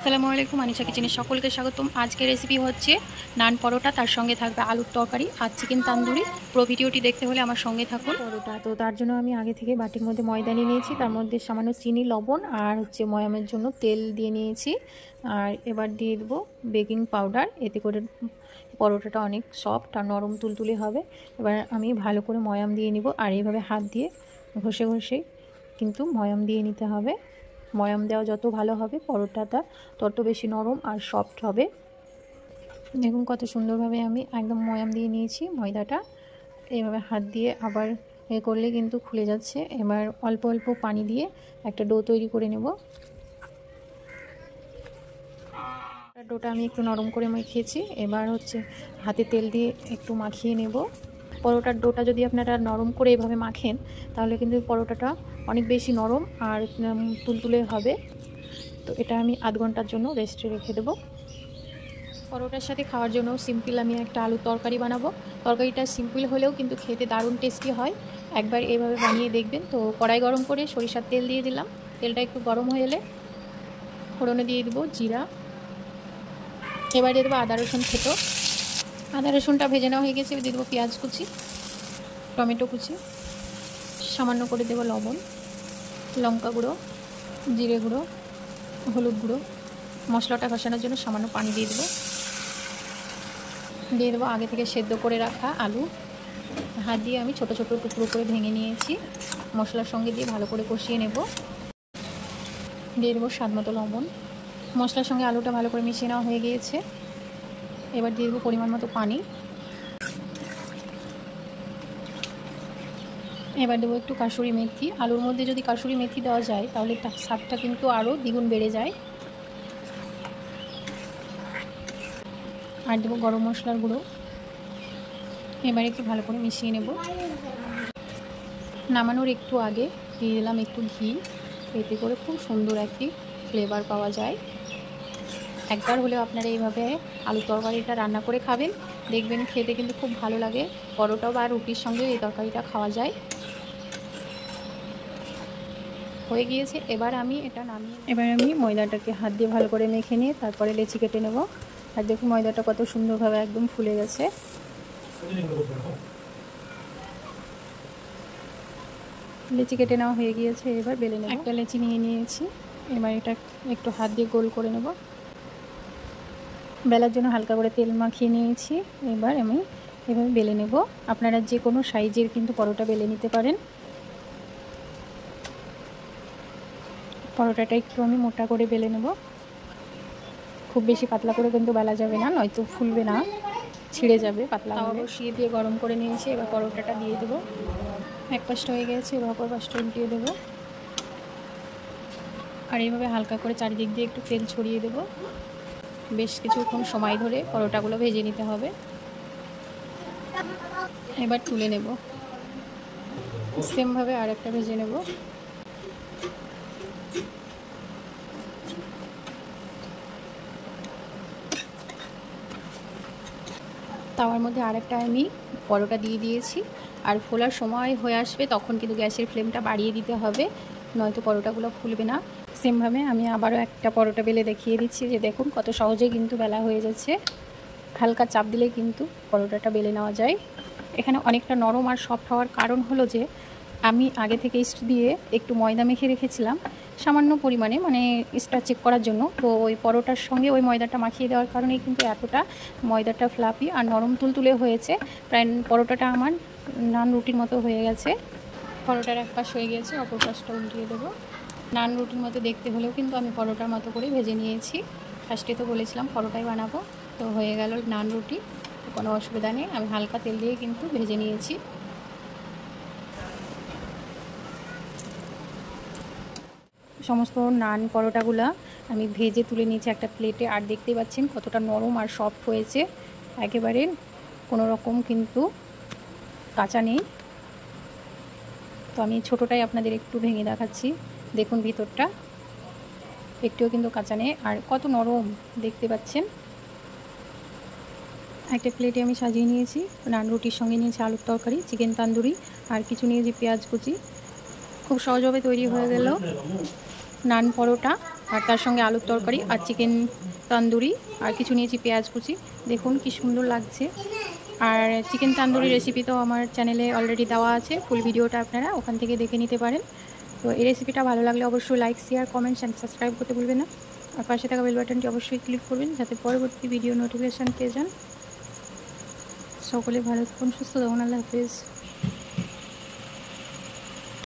আসসালামু আলাইকুম, আনিশা কিচেনে সকলকে স্বাগতম। আজকের রেসিপি হচ্ছে নান পরোটা, তার সঙ্গে থাকবে আলুর তরকারি আর চিকেন তান্দুরি। পুরো ভিডিওটি দেখতে হলে আমার সঙ্গে থাকুন। পরোটা তো তার জন্য আমি আগে থেকে বাটির মধ্যে ময়দা নিয়ে নিয়েছি, তার মধ্যে সামান্য চিনি, লবণ আর ময়ামের জন্য তেল দিয়ে নিয়েছি। আর এবার দিয়ে দেবো বেকিং পাউডার, এতে করে পরোটাটা অনেক সফট আর নরম তুলতুলে হবে। এবার আমি ভালো করে ময়াম দিয়ে নিব, আর এইভাবে হাত দিয়ে ঘষে ঘষে কিন্তু ময়াম দিয়ে নিতে হবে। ময়াম দেওয়া যত ভালো হবে পরোটাটা তত বেশি নরম আর সফট হবে। দেখুন কত সুন্দরভাবে আমি একদম ময়াম দিয়ে নিয়েছি ময়দাটা। এইভাবে হাত দিয়ে আবার করলে কিন্তু খুলে যাচ্ছে। এবার অল্প অল্প পানি দিয়ে একটা ডো তৈরি করে নেব। ডোটা আমি একটু নরম করে মাখিয়েছি, এবার হাতে তেল দিয়ে একটু মাখিয়ে নেব। পরোটার ডোটা যদি আপনারা নরম করে এভাবে মাখেন তাহলে কিন্তু পরোটাটা অনেক বেশি নরম আর তুলতুলে হবে। তো এটা আমি আধ ঘন্টার জন্য রেস্টে রেখে দেবো। পরোটার সাথে খাওয়ার জন্য সিম্পল আমি একটা আলুর তরকারি বানাবো। তরকারিটা সিম্পল হলেও কিন্তু খেতে দারুণ টেস্টি হয়, একবার এইভাবে বানিয়ে দেখবেন। তো কড়াই গরম করে সরিষার তেল দিয়ে দিলাম। তেলটা একটু গরম হয়ে এলে ফোড়নে দিয়ে দেবো জিরা, এবার দিয়ে দেবো আদা রসুন থেতো। আদা রসুনটা ভেজে নেওয়া হয়ে গেছে, দিয়ে দেবো পেঁয়াজ কুচি, টমেটো কুচি, সামান্য করে দেবো লবণ, লঙ্কা গুঁড়ো, জিরে গুঁড়ো, হলুদ গুঁড়ো। মশলাটা কষানোর জন্য সামান্য পানি দিয়ে দেবো আগে থেকে সেদ্ধ করে রাখা আলু। হাত দিয়ে আমি ছোট ছোট টুকরো করে ভেঙে নিয়েছি, মশলার সঙ্গে দিয়ে ভালো করে কষিয়ে নেব। দিয়ে দেবো স্বাদ মতো লবণ। মশলার সঙ্গে আলুটা ভালো করে মিশিয়ে নেওয়া হয়ে গিয়েছে, এবার দিয়ে দেবো পরিমাণ মতো পানি। এবার দেবো একটু কাসুরি মেথি। আলুর মধ্যে যদি কাসুরি মেথি দেওয়া যায় তাহলে স্বাদটা কিন্তু আরও দ্বিগুণ বেড়ে যায়। আর দেবো গরম মশলার গুঁড়ো। এবার একটু ভালো করে মিশিয়ে নেব। নামানোর একটু আগে দিয়ে দিলাম একটু ঘি, এতে করে খুব সুন্দর একটি ফ্লেভার পাওয়া যায়। একবার হলেও আপনারা এইভাবে আলুর তরকারিটা রান্না করে খাবেন, দেখবেন খেতে কিন্তু খুব ভালো লাগে। পরোটা বা রুটির সঙ্গে এই তরকারিটা খাওয়া যায়। হয়ে গিয়েছে, এবার আমি ময়দাটাকে হাত দিয়ে ভালো করে মেখে নিয়ে তারপরে লেচি কেটে নেব। আর দেখুন ময়দাটা কত সুন্দরভাবে একদম ফুলে গেছে। লেচি কেটে নেওয়া হয়ে গিয়েছে, এবার বেলে নেব। একটা লেচি নিয়ে নিয়েছি, এবার এটা একটু হাত দিয়ে গোল করে নেব। বেলার জন্য হালকা করে তেল মাখিয়ে নিয়েছি, এবার আমি এভাবে বেলে নেব। আপনারা যে কোনো সাইজের কিন্তু পরোটা বেলে নিতে পারেন। পরোটাটা একটু আমি মোটা করে বেলে নেব, খুব বেশি পাতলা করে কিন্তু বেলা যাবে না, নয়তো ফুলবে না, ছিঁড়ে যাবে পাতলা। তাওয়া বসিয়ে দিয়ে গরম করে নিয়েছি, এবার পরোটাটা দিয়ে দেবো। এক পাশটা হয়ে গেছে, এবার অপর পাশটা উল্টিয়ে দেবো। আর এইভাবে হালকা করে চারিদিক দিয়ে একটু তেল ছড়িয়ে দেবো। বেশ কিছুক্ষণ সময় ধরে পরোটাগুলো ভেজে নিতে হবে। এবার তুলে নেব, সেমভাবে আর একটা ভেজে নেব। তাওয়ার মধ্যে আরেকটা আমি পরোটা দিয়ে দিয়েছি, আর ফোলার সময় হয়ে আসবে তখন কিন্তু গ্যাসের ফ্লেমটা বাড়িয়ে দিতে হবে, নয়তো পরোটাগুলো ফুলবে না। সেমভাবে আমি আবারও একটা পরোটা বেলে দেখিয়ে দিচ্ছি, যে দেখুন কত সহজেই কিন্তু বেলা হয়ে যাচ্ছে। হালকা চাপ দিলে কিন্তু পরোটাটা বেলে নেওয়া যায়। এখানে অনেকটা নরম আর সফট হওয়ার কারণ হলো যে আমি আগে থেকে ইস্ট দিয়ে একটু ময়দা মেখে রেখেছিলাম সামান্য পরিমাণে, মানে ইস্টটা চেক করার জন্য। তো ওই পরোটার সঙ্গে ওই ময়দাটা মাখিয়ে দেওয়ার কারণেই কিন্তু এতটা ময়দাটা ফ্লাফি আর নরম তুলতুলে হয়েছে। প্রায় পরোটাটা আমার নান রুটির মতো হয়ে গেছে। পরোটার এক পাশ হয়ে গিয়েছে, অপর পাশটা উল্টিয়ে দেবো। নান রুটির মতো দেখতে হলেও কিন্তু আমি পরোটার মতো করে ভেজে নিয়েছি। ফার্স্টে তো বলেছিলাম পরোটাই বানাবো, তো হয়ে গেল নান রুটি, কোনো অসুবিধা নেই। আমি হালকা তেল দিয়ে কিন্তু ভেজে নিয়েছি। সমস্ত নান পরোটাগুলো আমি ভেজে তুলে নিয়েছি একটা প্লেটে, আর দেখতেই পাচ্ছেন কতটা নরম আর সফট হয়েছে, একেবারে কোনো রকম কিন্তু কাঁচা নেই। তো আমি ছোটোটাই আপনাদের একটু ভেঙে দেখাচ্ছি, দেখুন ভিতরটা একটুও কিন্তু কাঁচা নেই, আর কত নরম দেখতে পাচ্ছেন। একটা প্লেটে আমি সাজিয়ে নিয়েছি নান রুটির সঙ্গে নিয়েছি আলুর তরকারি, চিকেন তান্দুরি, আর কিছু নিয়েছি পেঁয়াজ কুচি। খুব সহজভাবে তৈরি হয়ে গেল নান পরোটা। আর তার সঙ্গে আলুর তরকারি আর চিকেন তন্দুরি, আর কিছু নিয়েছি পেঁয়াজ কুচি। দেখুন কি সুন্দর লাগছে। আর চিকেন তান্দুরি রেসিপি তো আমার চ্যানেলে অলরেডি দেওয়া আছে, ফুল ভিডিওটা আপনারা ওখান থেকে দেখে নিতে পারেন। তো এই রেসিপিটা ভালো লাগলে অবশ্যই like, share, comments and subscribe করতে ভুলবেন না। আর পাশে থাকা বেল বাটনটি অবশ্যই ক্লিক করবেন যাতে পরবর্তী ভিডিও নোটিফিকেশান পেয়ে যান। সকলে ভালো থাকুন, সুস্থ থাকুন। আল্লাহ হাফিজ।